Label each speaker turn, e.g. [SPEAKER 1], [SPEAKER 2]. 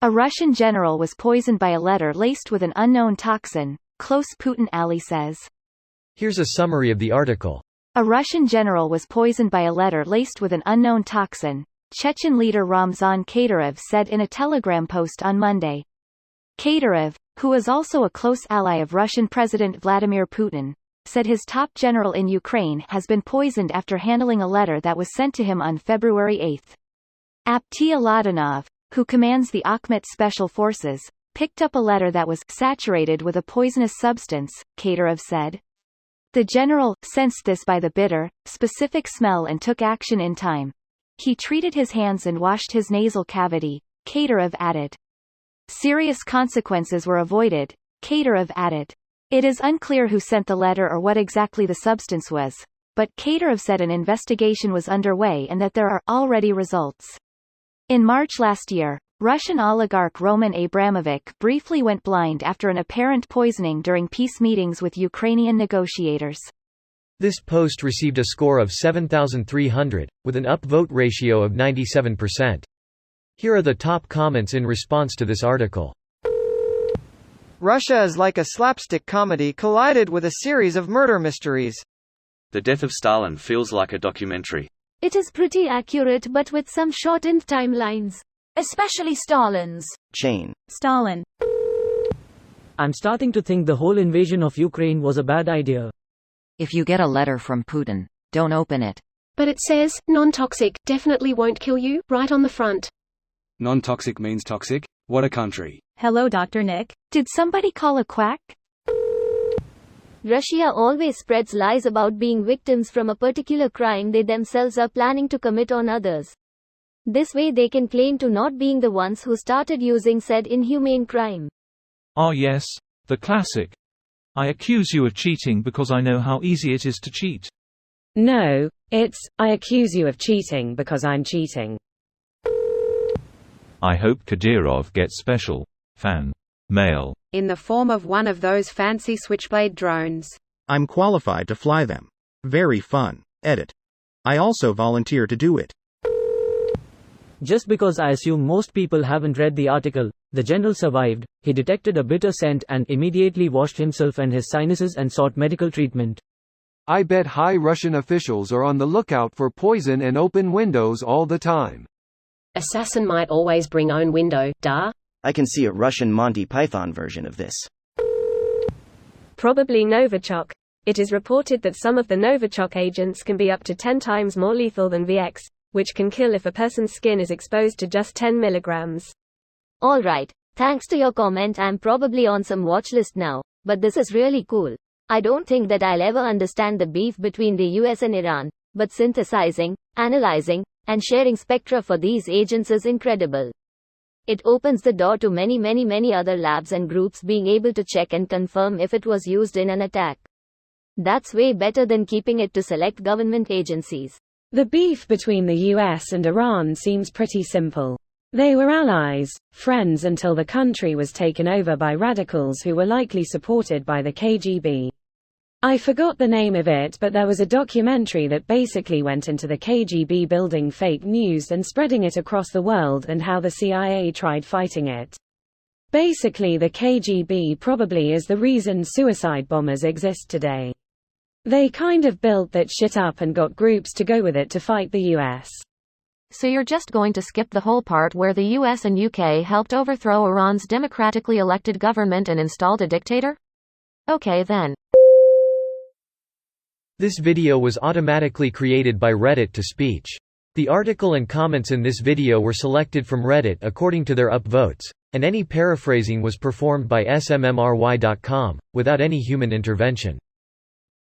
[SPEAKER 1] A Russian general was poisoned by a letter laced with an unknown toxin, close Putin ally says.
[SPEAKER 2] Here's a summary of the article.
[SPEAKER 1] A Russian general was poisoned by a letter laced with an unknown toxin, Chechen leader Ramzan Kadyrov said in a Telegram post on Monday. Kadyrov, who is also a close ally of Russian President Vladimir Putin, said his top general in Ukraine has been poisoned after handling a letter that was sent to him on February 8. Aptia Ladanov, who commands the Akhmet Special Forces, picked up a letter that was saturated with a poisonous substance, Kadyrov said. The general sensed this by the bitter, specific smell and took action in time. He treated his hands and washed his nasal cavity, Kadyrov added. Serious consequences were avoided, Kadyrov added. It is unclear who sent the letter or what exactly the substance was, but Kadyrov said an investigation was underway and that there are already results. In March last year, Russian oligarch Roman Abramovich briefly went blind after an apparent poisoning during peace meetings with Ukrainian negotiators.
[SPEAKER 2] This post received a score of 7,300, with an upvote ratio of 97%. Here are the top comments in response to this article.
[SPEAKER 3] Russia is like a slapstick comedy collided with a series of murder mysteries.
[SPEAKER 4] The death of Stalin feels like a documentary.
[SPEAKER 5] It is pretty accurate but with some shortened timelines.
[SPEAKER 6] Especially Stalin's.
[SPEAKER 7] Chain.
[SPEAKER 1] Stalin.
[SPEAKER 8] I'm starting to think the whole invasion of Ukraine was a bad idea.
[SPEAKER 9] If you get a letter from Putin, don't open it.
[SPEAKER 5] But it says, non-toxic, definitely won't kill you, right on the front.
[SPEAKER 10] Non-toxic means toxic? What a country.
[SPEAKER 1] Hello Dr. Nick. Did somebody call a quack?
[SPEAKER 5] Russia always spreads lies about being victims from a particular crime they themselves are planning to commit on others. This way they can claim to not being the ones who started using said inhumane crime.
[SPEAKER 11] Ah yes, the classic. I accuse you of cheating because I know how easy it is to cheat.
[SPEAKER 12] No, it's, I accuse you of cheating because I'm cheating.
[SPEAKER 11] I hope Kadyrov gets special fan mail
[SPEAKER 13] in the form of one of those fancy switchblade drones.
[SPEAKER 7] I'm qualified to fly them. Very fun. Edit. I also volunteer to do it.
[SPEAKER 8] Just because I assume most people haven't read the article, the general survived. He detected a bitter scent and immediately washed himself and his sinuses and sought medical treatment.
[SPEAKER 14] I bet high Russian officials are on the lookout for poison and open windows all the time.
[SPEAKER 15] Assassin might always bring own window, duh.
[SPEAKER 7] I can see a Russian Monty Python version of this.
[SPEAKER 5] Probably Novichok. It is reported that some of the Novichok agents can be up to 10 times more lethal than VX, which can kill if a person's skin is exposed to just 10 milligrams. Alright, thanks to your comment I'm probably on some watch list now, but this is really cool. I don't think that I'll ever understand the beef between the US and Iran, but synthesizing, analyzing, and sharing spectra for these agents is incredible. It opens the door to many other labs and groups being able to check and confirm if it was used in an attack. That's way better than keeping it to select government agencies.
[SPEAKER 12] The beef between the US and Iran seems pretty simple. They were allies, friends until the country was taken over by radicals who were likely supported by the KGB. I forgot the name of it, but there was a documentary that basically went into the KGB building fake news and spreading it across the world and how the CIA tried fighting it. Basically the KGB probably is the reason suicide bombers exist today. They kind of built that shit up and got groups to go with it to fight the US.
[SPEAKER 6] So you're just going to skip the whole part where the US and UK helped overthrow Iran's democratically elected government and installed a dictator? Okay then.
[SPEAKER 2] This video was automatically created by Reddit to speech. The article and comments in this video were selected from Reddit according to their upvotes, and any paraphrasing was performed by smmry.com, without any human intervention.